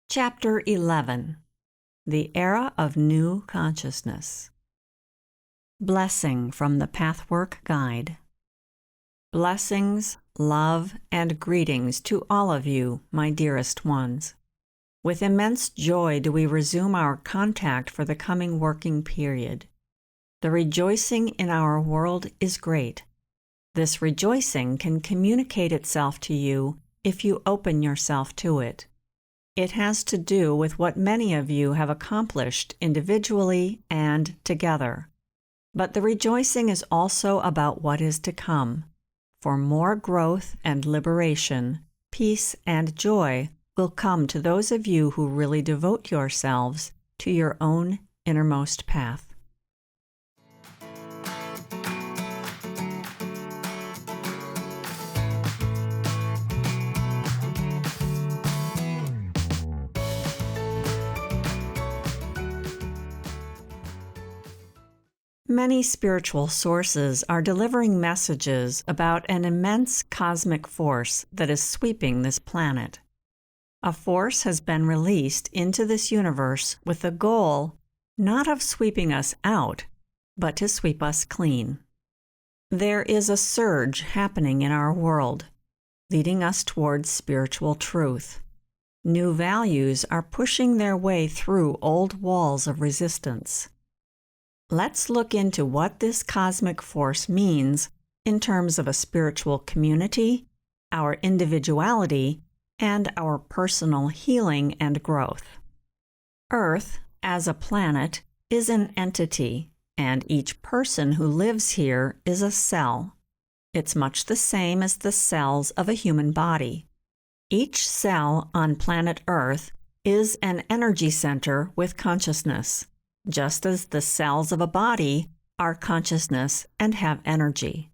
Chapter 11. The Era of New Consciousness. Blessing from the Pathwork Guide. Blessings, love, and greetings to all of you, my dearest ones. With immense joy do we resume our contact for the coming working period. The rejoicing in our world is great. This rejoicing can communicate itself to you if you open yourself to it. It has to do with what many of you have accomplished individually and together. But the rejoicing is also about what is to come. For more growth and liberation, peace and joy will come to those of you who really devote yourselves to your own innermost path. Many spiritual sources are delivering messages about an immense cosmic force that is sweeping this planet. A force has been released into this universe with the goal not of sweeping us out, but to sweep us clean. There is a surge happening in our world, leading us towards spiritual truth. New values are pushing their way through old walls of resistance. Let's look into what this cosmic force means in terms of a spiritual community, our individuality, and our personal healing and growth. Earth, as a planet, is an entity, and each person who lives here is a cell. It's much the same as the cells of a human body. Each cell on planet Earth is an energy center with consciousness, just as the cells of a body are consciousness and have energy.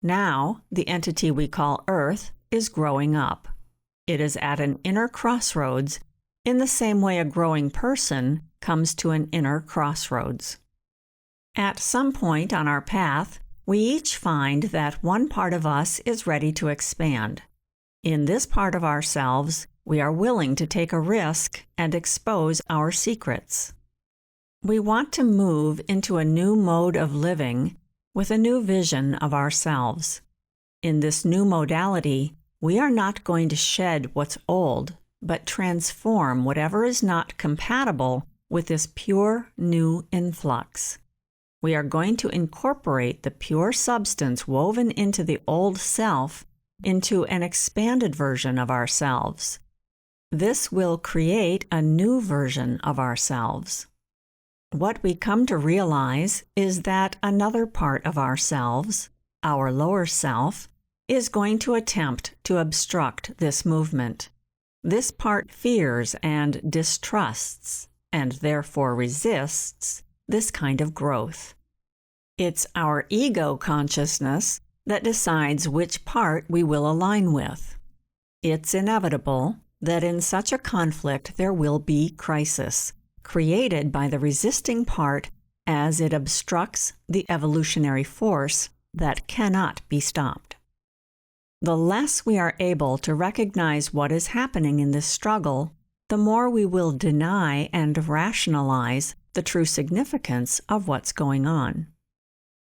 Now, the entity we call Earth is growing up. It is at an inner crossroads in the same way a growing person comes to an inner crossroads. At some point on our path, we each find that one part of us is ready to expand. In this part of ourselves, we are willing to take a risk and expose our secrets. We want to move into a new mode of living with a new vision of ourselves. In this new modality, we are not going to shed what's old, but transform whatever is not compatible with this pure new influx. We are going to incorporate the pure substance woven into the old self into an expanded version of ourselves. This will create a new version of ourselves. What we come to realize is that another part of ourselves, our lower self, is going to attempt to obstruct this movement. This part fears and distrusts, and therefore resists, this kind of growth. It's our ego consciousness that decides which part we will align with. It's inevitable that in such a conflict there will be crisis, created by the resisting part as it obstructs the evolutionary force that cannot be stopped. The less we are able to recognize what is happening in this struggle, the more we will deny and rationalize the true significance of what's going on.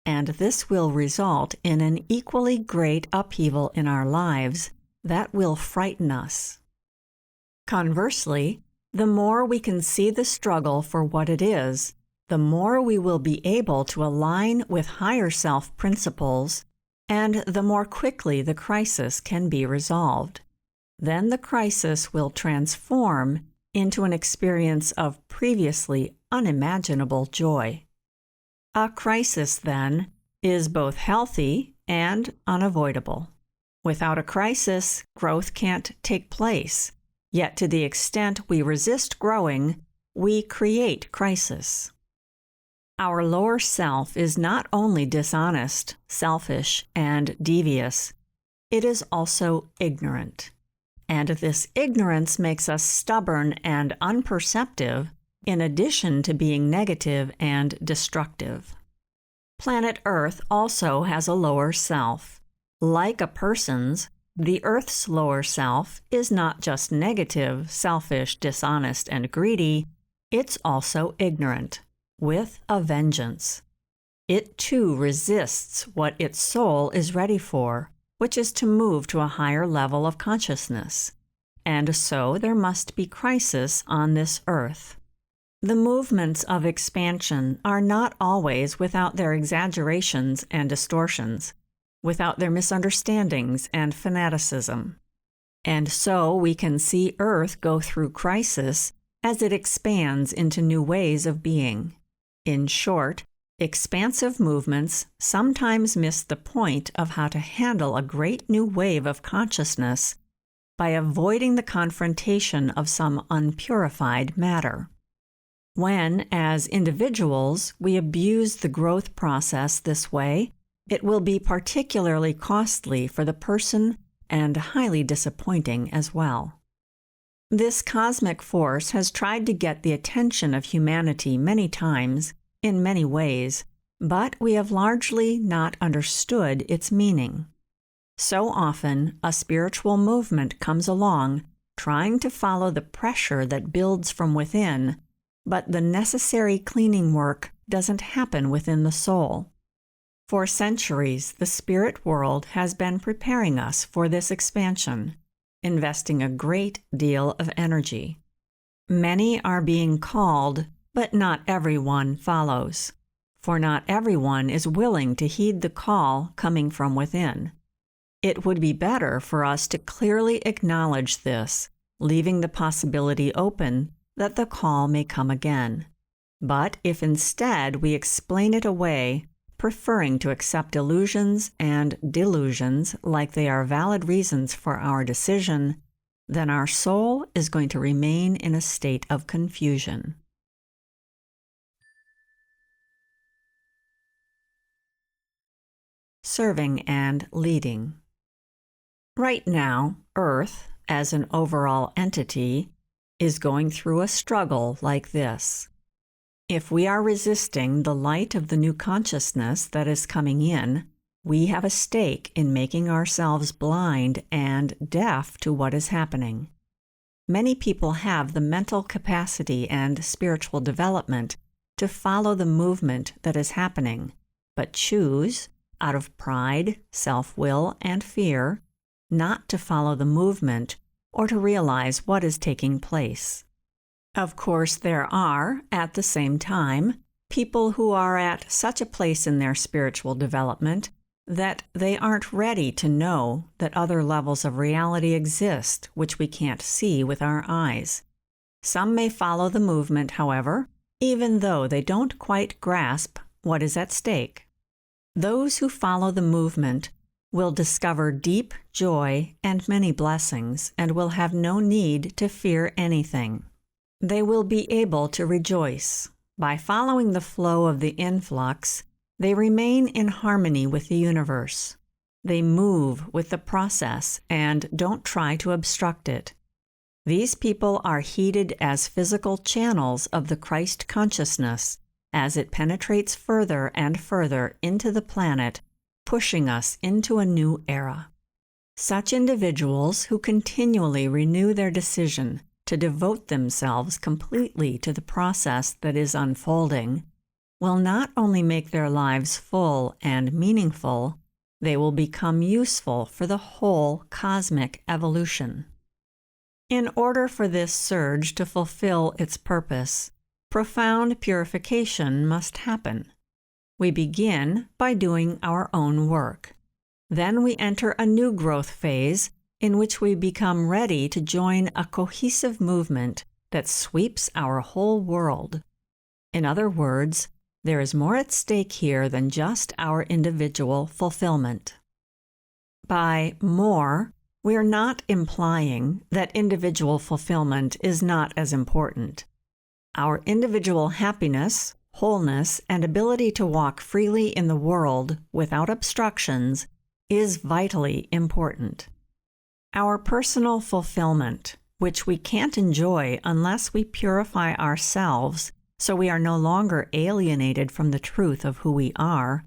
And this will result in an equally great upheaval in our lives that will frighten us. Conversely, the more we can see the struggle for what it is, the more we will be able to align with higher self principles, and the more quickly the crisis can be resolved. Then the crisis will transform into an experience of previously unimaginable joy. A crisis, then, is both healthy and unavoidable. Without a crisis, growth can't take place. Yet to the extent we resist growing, we create crisis. Our lower self is not only dishonest, selfish, and devious, it is also ignorant. And this ignorance makes us stubborn and unperceptive, in addition to being negative and destructive. Planet Earth also has a lower self. Like a person's, The Earth's lower self is not just negative, selfish, dishonest, and greedy, it's also ignorant, with a vengeance. It too resists what its soul is ready for, which is to move to a higher level of consciousness. And so there must be crisis on this earth. The movements of expansion are not always without their exaggerations and distortions, without their misunderstandings and fanaticism. And so we can see Earth go through crisis as it expands into new ways of being. In short, expansive movements sometimes miss the point of how to handle a great new wave of consciousness by avoiding the confrontation of some unpurified matter. When, as individuals, we abuse the growth process this way, it will be particularly costly for the person and highly disappointing as well. This cosmic force has tried to get the attention of humanity many times, in many ways, but we have largely not understood its meaning. So often, a spiritual movement comes along, trying to follow the pressure that builds from within, but the necessary cleaning work doesn't happen within the soul. For centuries, the spirit world has been preparing us for this expansion, investing a great deal of energy. Many are being called, but not everyone follows, for not everyone is willing to heed the call coming from within. It would be better for us to clearly acknowledge this, leaving the possibility open that the call may come again. But if instead we explain it away, preferring to accept illusions and delusions like they are valid reasons for our decision, then our soul is going to remain in a state of confusion. Serving and leading. Right now, Earth, as an overall entity, is going through a struggle like this. If we are resisting the light of the new consciousness that is coming in, we have a stake in making ourselves blind and deaf to what is happening. Many people have the mental capacity and spiritual development to follow the movement that is happening, but choose, out of pride, self-will, and fear, not to follow the movement or to realize what is taking place. Of course, there are, at the same time, people who are at such a place in their spiritual development that they aren't ready to know that other levels of reality exist which we can't see with our eyes. Some may follow the movement, however, even though they don't quite grasp what is at stake. Those who follow the movement will discover deep joy and many blessings and will have no need to fear anything. They will be able to rejoice. By following the flow of the influx, they remain in harmony with the universe. They move with the process and don't try to obstruct it. These people are heeded as physical channels of the Christ consciousness as it penetrates further and further into the planet, pushing us into a new era. Such individuals who continually renew their decision to devote themselves completely to the process that is unfolding will not only make their lives full and meaningful, they will become useful for the whole cosmic evolution. In order for this surge to fulfill its purpose, profound purification must happen. We begin by doing our own work. Then we enter a new growth phase in which we become ready to join a cohesive movement that sweeps our whole world. In other words, there is more at stake here than just our individual fulfillment. By more, we are not implying that individual fulfillment is not as important. Our individual happiness, wholeness, and ability to walk freely in the world without obstructions is vitally important. Our personal fulfillment, which we can't enjoy unless we purify ourselves so we are no longer alienated from the truth of who we are,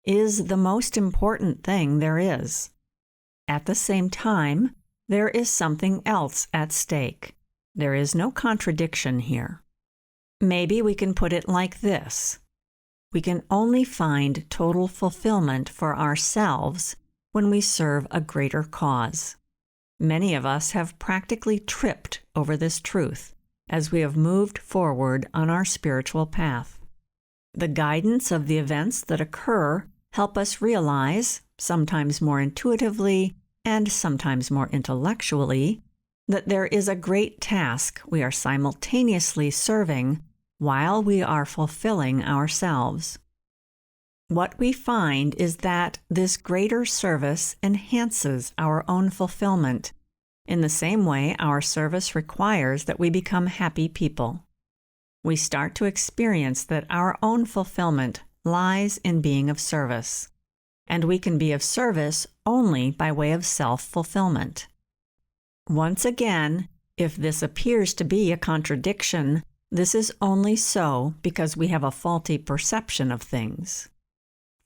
is the most important thing there is. At the same time, there is something else at stake. There is no contradiction here. Maybe we can put it like this. We can only find total fulfillment for ourselves when we serve a greater cause. Many of us have practically tripped over this truth as we have moved forward on our spiritual path. The guidance of the events that occur help us realize, sometimes more intuitively and sometimes more intellectually, that there is a great task we are simultaneously serving while we are fulfilling ourselves. What we find is that this greater service enhances our own fulfillment, in the same way our service requires that we become happy people. We start to experience that our own fulfillment lies in being of service, and we can be of service only by way of self-fulfillment. Once again, if this appears to be a contradiction, this is only so because we have a faulty perception of things.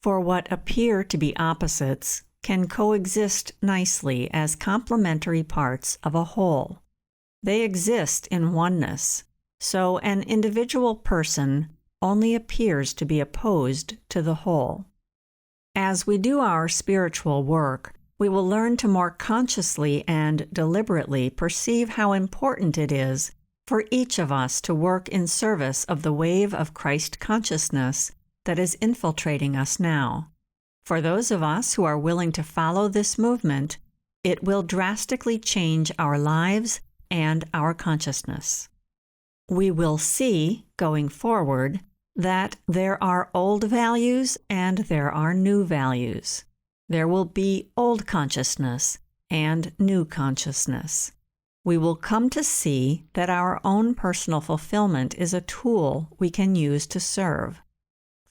For what appear to be opposites can coexist nicely as complementary parts of a whole. They exist in oneness, so an individual person only appears to be opposed to the whole. As we do our spiritual work, we will learn to more consciously and deliberately perceive how important it is for each of us to work in service of the wave of Christ consciousness that is infiltrating us now. For those of us who are willing to follow this movement, it will drastically change our lives and our consciousness. We will see, going forward, that there are old values and there are new values. There will be old consciousness and new consciousness. We will come to see that our own personal fulfillment is a tool we can use to serve.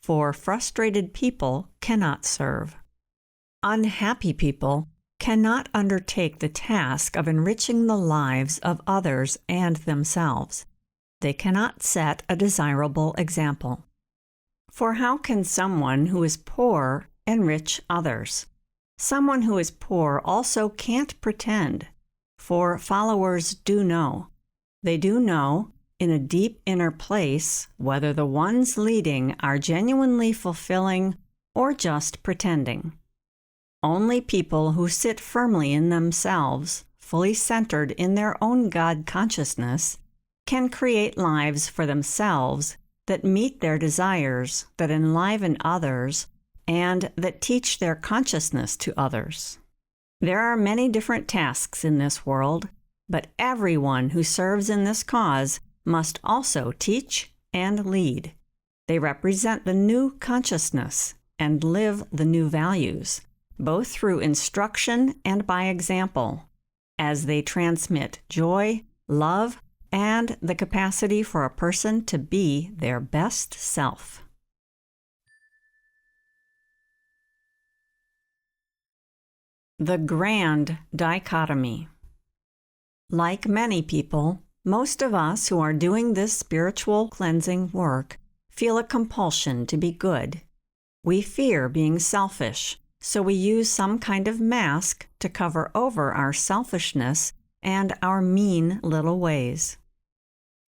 For frustrated people cannot serve. Unhappy people cannot undertake the task of enriching the lives of others and themselves. They cannot set a desirable example. For how can someone who is poor enrich others? Someone who is poor also can't pretend, for followers do know. They do know, in a deep inner place, whether the ones leading are genuinely fulfilling or just pretending. Only people who sit firmly in themselves, fully centered in their own God consciousness, can create lives for themselves that meet their desires, that enliven others, and that teach their consciousness to others. There are many different tasks in this world, but everyone who serves in this cause must also teach and lead. They represent the new consciousness and live the new values, both through instruction and by example, as they transmit joy, love, and the capacity for a person to be their best self. The grand dichotomy. Like many people, most of us who are doing this spiritual cleansing work feel a compulsion to be good. We fear being selfish, so we use some kind of mask to cover over our selfishness and our mean little ways.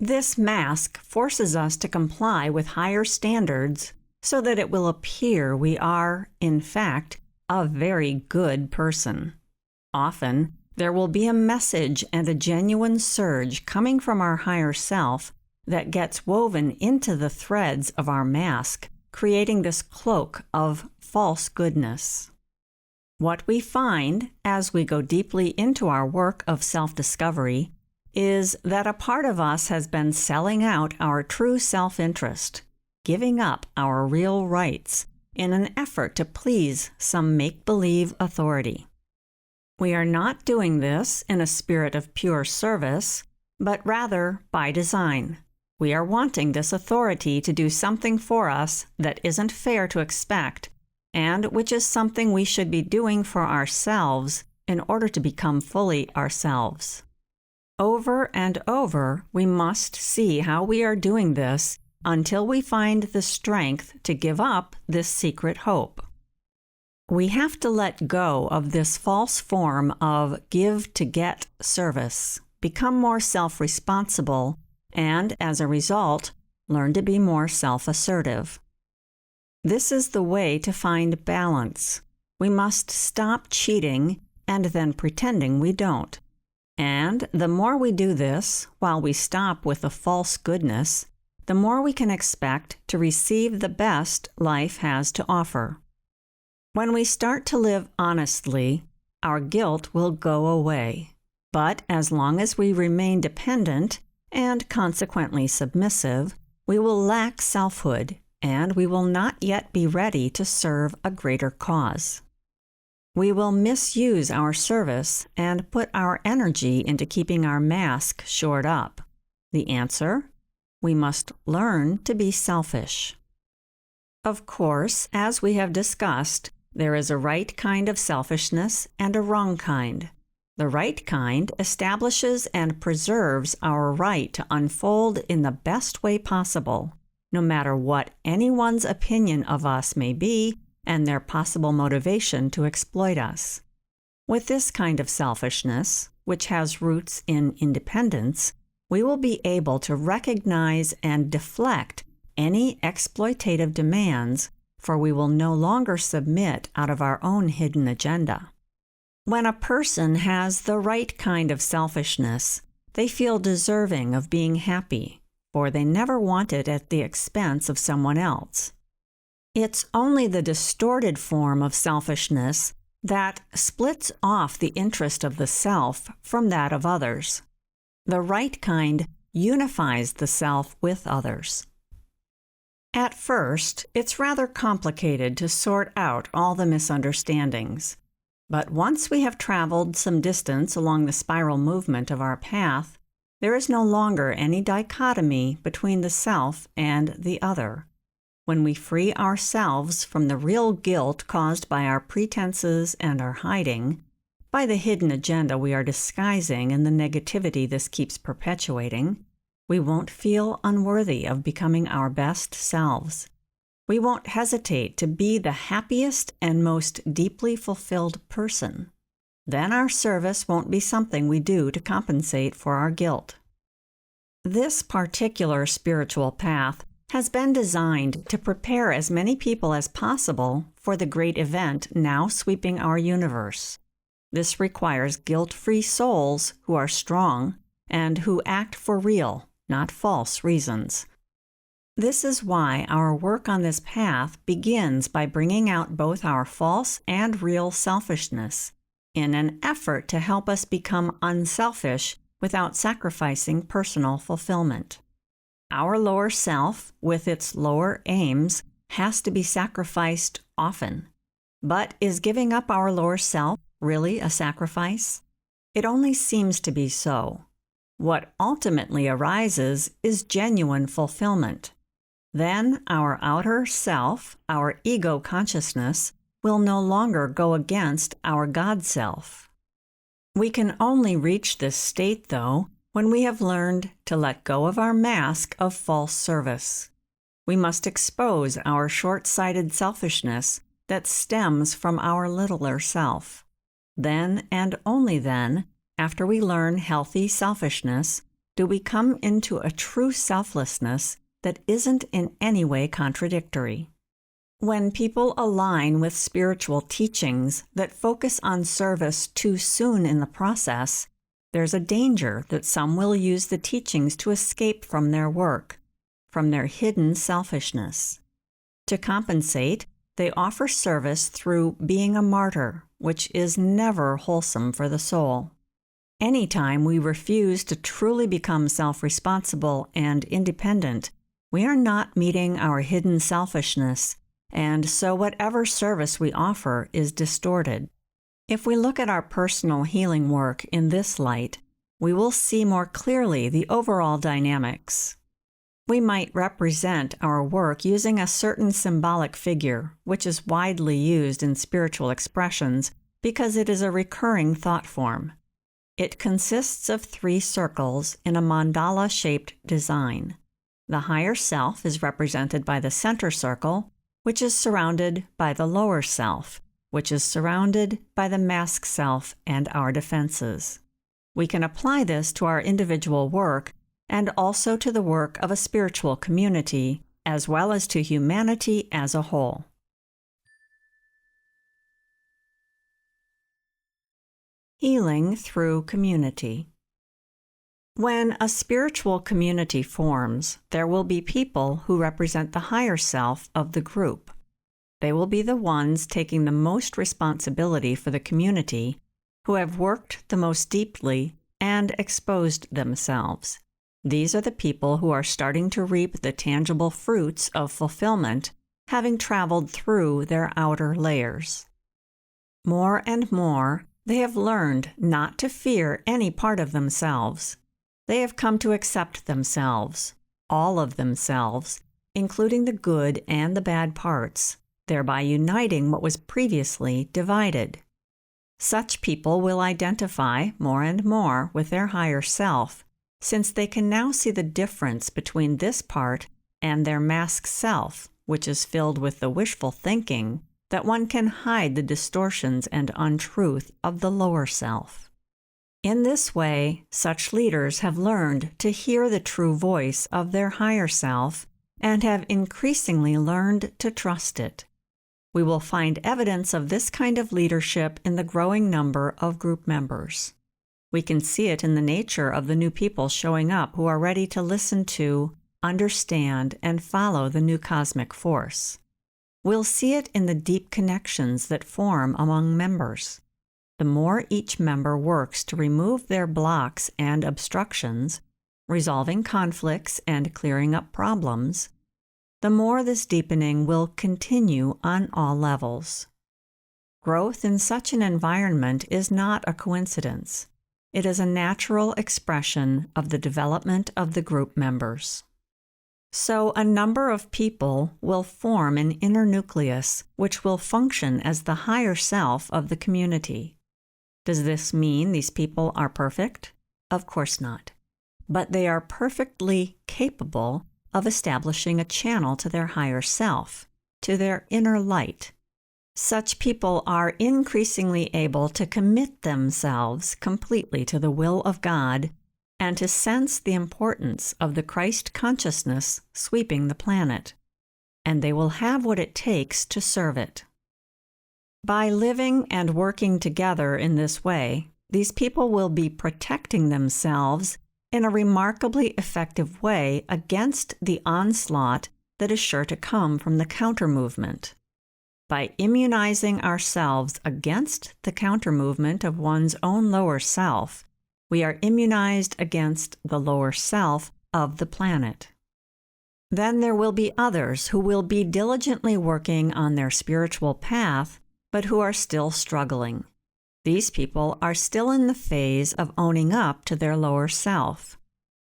This mask forces us to comply with higher standards so that it will appear we are, in fact, a very good person. Often, there will be a message and a genuine surge coming from our higher self that gets woven into the threads of our mask, creating this cloak of false goodness. What we find, as we go deeply into our work of self-discovery, is that a part of us has been selling out our true self-interest, giving up our real rights, in an effort to please some make-believe authority. We are not doing this in a spirit of pure service, but rather by design. We are wanting this authority to do something for us that isn't fair to expect, and which is something we should be doing for ourselves in order to become fully ourselves. Over and over, we must see how we are doing this until we find the strength to give up this secret hope. We have to let go of this false form of give-to-get service, become more self-responsible, and, as a result, learn to be more self-assertive. This is the way to find balance. We must stop cheating and then pretending we don't. And the more we do this, while we stop with the false goodness, the more we can expect to receive the best life has to offer. When we start to live honestly, our guilt will go away. But as long as we remain dependent and consequently submissive, we will lack selfhood, and we will not yet be ready to serve a greater cause. We will misuse our service and put our energy into keeping our mask shored up. The answer? We must learn to be selfish. Of course, as we have discussed, there is a right kind of selfishness and a wrong kind. The right kind establishes and preserves our right to unfold in the best way possible, no matter what anyone's opinion of us may be and their possible motivation to exploit us. With this kind of selfishness, which has roots in independence, we will be able to recognize and deflect any exploitative demands, for we will no longer submit out of our own hidden agenda. When a person has the right kind of selfishness, they feel deserving of being happy, for they never want it at the expense of someone else. It's only the distorted form of selfishness that splits off the interest of the self from that of others. The right kind unifies the self with others. At first, it's rather complicated to sort out all the misunderstandings. But once we have traveled some distance along the spiral movement of our path, there is no longer any dichotomy between the self and the other. When we free ourselves from the real guilt caused by our pretenses and our hiding, by the hidden agenda we are disguising and the negativity this keeps perpetuating, we won't feel unworthy of becoming our best selves. We won't hesitate to be the happiest and most deeply fulfilled person. Then our service won't be something we do to compensate for our guilt. This particular spiritual path has been designed to prepare as many people as possible for the great event now sweeping our universe. This requires guilt-free souls who are strong and who act for real, not false reasons. This is why our work on this path begins by bringing out both our false and real selfishness, in an effort to help us become unselfish without sacrificing personal fulfillment. Our lower self, with its lower aims, has to be sacrificed often. But is giving up our lower self really a sacrifice? It only seems to be so. What ultimately arises is genuine fulfillment. Then our outer self, our ego consciousness, will no longer go against our God self. We can only reach this state, though, when we have learned to let go of our mask of false service. We must expose our short-sighted selfishness that stems from our littler self. Then, and only then, after we learn healthy selfishness, do we come into a true selflessness that isn't in any way contradictory. When people align with spiritual teachings that focus on service too soon in the process, there's a danger that some will use the teachings to escape from their work, from their hidden selfishness. To compensate, they offer service through being a martyr, which is never wholesome for the soul. Anytime we refuse to truly become self-responsible and independent, we are not meeting our hidden selfishness, and so whatever service we offer is distorted. If we look at our personal healing work in this light, we will see more clearly the overall dynamics. We might represent our work using a certain symbolic figure, which is widely used in spiritual expressions because it is a recurring thought form. It consists of 3 circles in a mandala-shaped design. The higher self is represented by the center circle, which is surrounded by the lower self, which is surrounded by the mask self and our defenses. We can apply this to our individual work and also to the work of a spiritual community, as well as to humanity as a whole. Healing through community. When a spiritual community forms, there will be people who represent the higher self of the group. They will be the ones taking the most responsibility for the community, who have worked the most deeply and exposed themselves. These are the people who are starting to reap the tangible fruits of fulfillment, having traveled through their outer layers. More and more, they have learned not to fear any part of themselves. They have come to accept themselves, all of themselves, including the good and the bad parts, thereby uniting what was previously divided. Such people will identify more and more with their higher self, since they can now see the difference between this part and their masked self, which is filled with the wishful thinking that one can hide the distortions and untruth of the lower self. In this way, such leaders have learned to hear the true voice of their higher self and have increasingly learned to trust it. We will find evidence of this kind of leadership in the growing number of group members. We can see it in the nature of the new people showing up who are ready to listen to, understand, and follow the new cosmic force. We'll see it in the deep connections that form among members. The more each member works to remove their blocks and obstructions, resolving conflicts and clearing up problems, the more this deepening will continue on all levels. Growth in such an environment is not a coincidence. It is a natural expression of the development of the group members. So a number of people will form an inner nucleus which will function as the higher self of the community. Does this mean these people are perfect? Of course not. But they are perfectly capable of establishing a channel to their higher self, to their inner light. Such people are increasingly able to commit themselves completely to the will of God and to sense the importance of the Christ consciousness sweeping the planet, and they will have what it takes to serve it. By living and working together in this way, these people will be protecting themselves in a remarkably effective way against the onslaught that is sure to come from the counter-movement. By immunizing ourselves against the counter-movement of one's own lower self, we are immunized against the lower self of the planet. Then there will be others who will be diligently working on their spiritual path, but who are still struggling. These people are still in the phase of owning up to their lower self.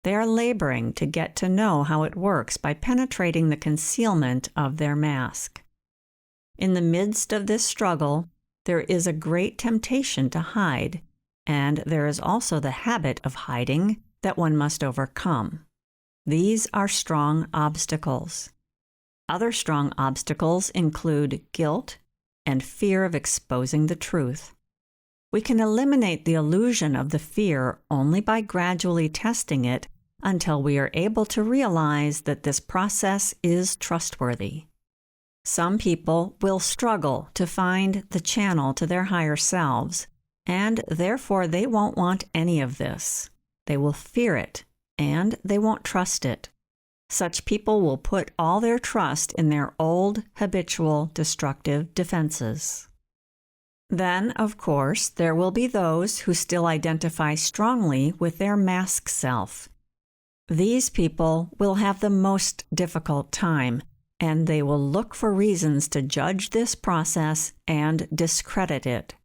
They are laboring to get to know how it works by penetrating the concealment of their mask. In the midst of this struggle, there is a great temptation to hide, and there is also the habit of hiding that one must overcome. These are strong obstacles. Other strong obstacles include guilt and fear of exposing the truth. We can eliminate the illusion of the fear only by gradually testing it until we are able to realize that this process is trustworthy. Some people will struggle to find the channel to their higher selves, and therefore they won't want any of this. They will fear it, and they won't trust it. Such people will put all their trust in their old, habitual, destructive defenses. Then, of course, there will be those who still identify strongly with their masked self. These people will have the most difficult time, and they will look for reasons to judge this process and discredit it.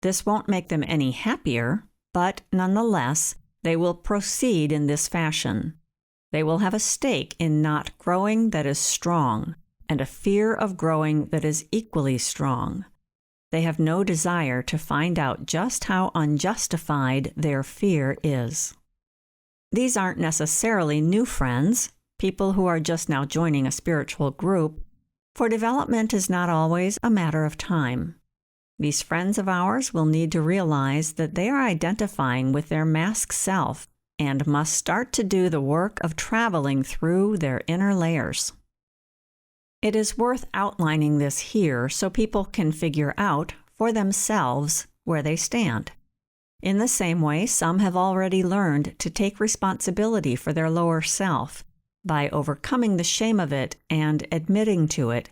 This won't make them any happier, but nonetheless, they will proceed in this fashion. They will have a stake in not growing that is strong, and a fear of growing that is equally strong. They have no desire to find out just how unjustified their fear is. These aren't necessarily new friends, people who are just now joining a spiritual group, for development is not always a matter of time. These friends of ours will need to realize that they are identifying with their masked self and must start to do the work of traveling through their inner layers. It is worth outlining this here so people can figure out for themselves where they stand. In the same way, some have already learned to take responsibility for their lower self by overcoming the shame of it and admitting to it.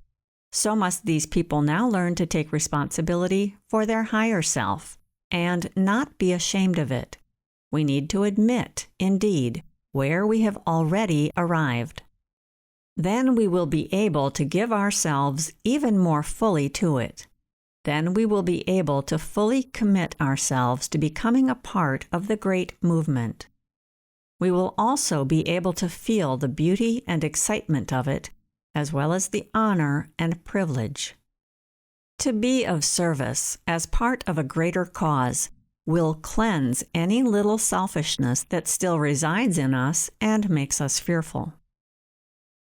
So must these people now learn to take responsibility for their higher self and not be ashamed of it. We need to admit, indeed, where we have already arrived. Then we will be able to give ourselves even more fully to it. Then we will be able to fully commit ourselves to becoming a part of the great movement. We will also be able to feel the beauty and excitement of it, as well as the honor and privilege. To be of service as part of a greater cause will cleanse any little selfishness that still resides in us and makes us fearful.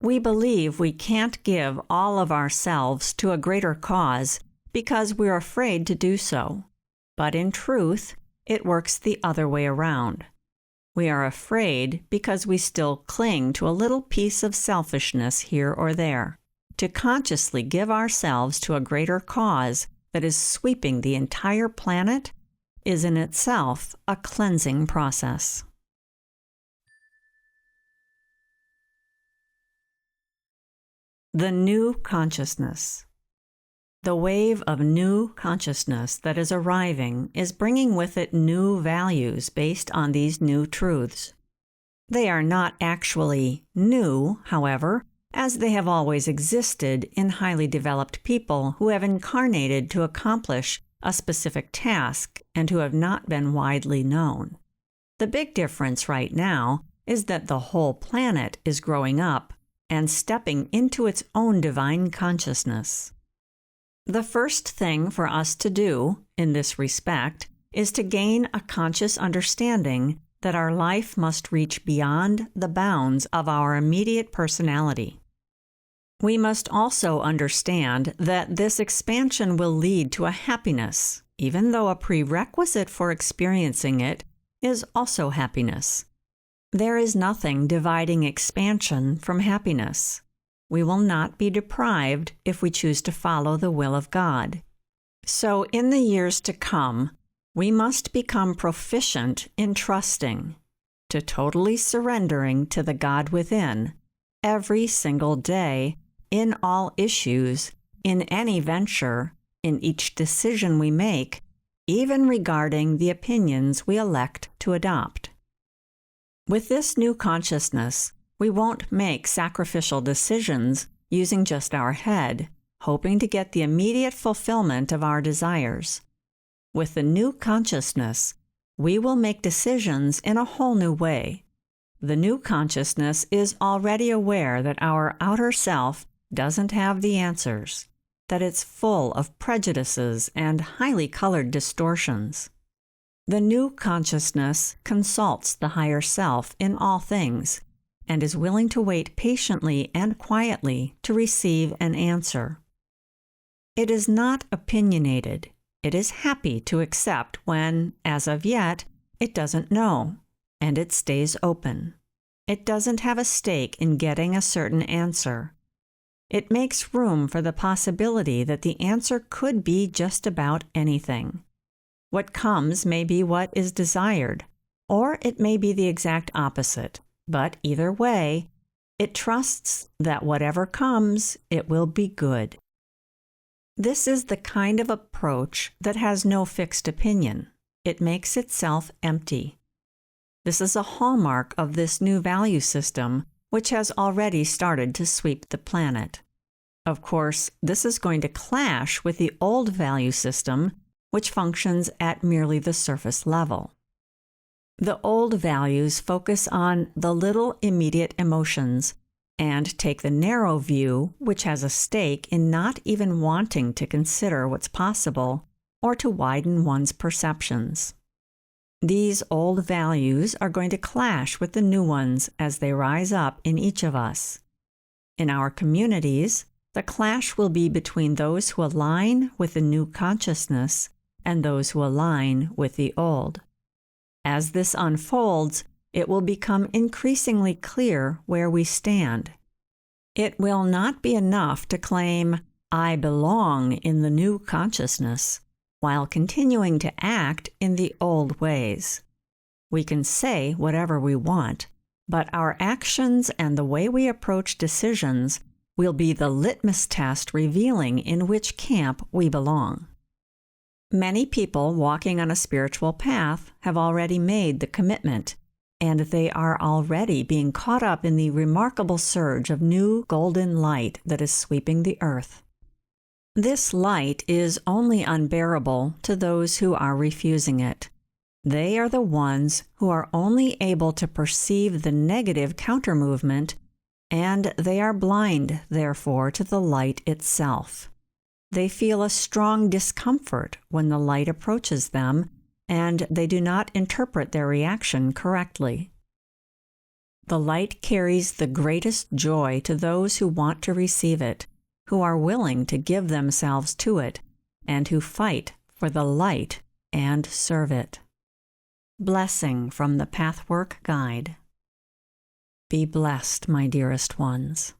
We believe we can't give all of ourselves to a greater cause because we're afraid to do so. But in truth, it works the other way around. We are afraid because we still cling to a little piece of selfishness here or there. To consciously give ourselves to a greater cause that is sweeping the entire planet is in itself a cleansing process. The new consciousness. The wave of new consciousness that is arriving is bringing with it new values based on these new truths. They are not actually new, however, as they have always existed in highly developed people who have incarnated to accomplish a specific task and who have not been widely known. The big difference right now is that the whole planet is growing up and stepping into its own divine consciousness. The first thing for us to do, in this respect, is to gain a conscious understanding that our life must reach beyond the bounds of our immediate personality. We must also understand that this expansion will lead to a happiness, even though a prerequisite for experiencing it is also happiness. There is nothing dividing expansion from happiness. We will not be deprived if we choose to follow the will of God. So in the years to come, we must become proficient in trusting, to totally surrendering to the God within, every single day, in all issues, in any venture, in each decision we make, even regarding the opinions we elect to adopt. With this new consciousness, we won't make sacrificial decisions using just our head, hoping to get the immediate fulfillment of our desires. With the new consciousness, we will make decisions in a whole new way. The new consciousness is already aware that our outer self doesn't have the answers, that it's full of prejudices and highly colored distortions. The new consciousness consults the higher self in all things, and is willing to wait patiently and quietly to receive an answer. It is not opinionated. It is happy to accept when, as of yet, it doesn't know, and it stays open. It doesn't have a stake in getting a certain answer. It makes room for the possibility that the answer could be just about anything. What comes may be what is desired, or it may be the exact opposite. But either way, it trusts that whatever comes, it will be good. This is the kind of approach that has no fixed opinion. It makes itself empty. This is a hallmark of this new value system, which has already started to sweep the planet. Of course, this is going to clash with the old value system, which functions at merely the surface level. The old values focus on the little immediate emotions and take the narrow view, which has a stake in not even wanting to consider what's possible or to widen one's perceptions. These old values are going to clash with the new ones as they rise up in each of us. In our communities, The clash will be between those who align with the new consciousness and those who align with the old. As this unfolds, it will become increasingly clear where we stand. It will not be enough to claim, "I belong in the new consciousness," while continuing to act in the old ways. We can say whatever we want, but our actions and the way we approach decisions will be the litmus test revealing in which camp we belong. Many people walking on a spiritual path have already made the commitment, and they are already being caught up in the remarkable surge of new golden light that is sweeping the earth. This light is only unbearable to those who are refusing it. They are the ones who are only able to perceive the negative counter-movement, and they are blind, therefore, to the light itself. They feel a strong discomfort when the light approaches them, and they do not interpret their reaction correctly. The light carries the greatest joy to those who want to receive it, who are willing to give themselves to it, and who fight for the light and serve it. Blessing from the Pathwork Guide. Be blessed, my dearest ones.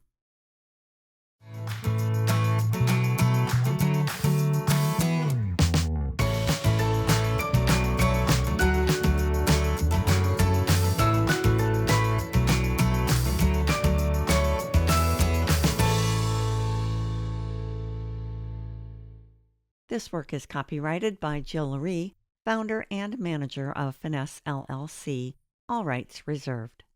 This work is copyrighted by Jill Laree, founder and manager of Finesse LLC, all rights reserved.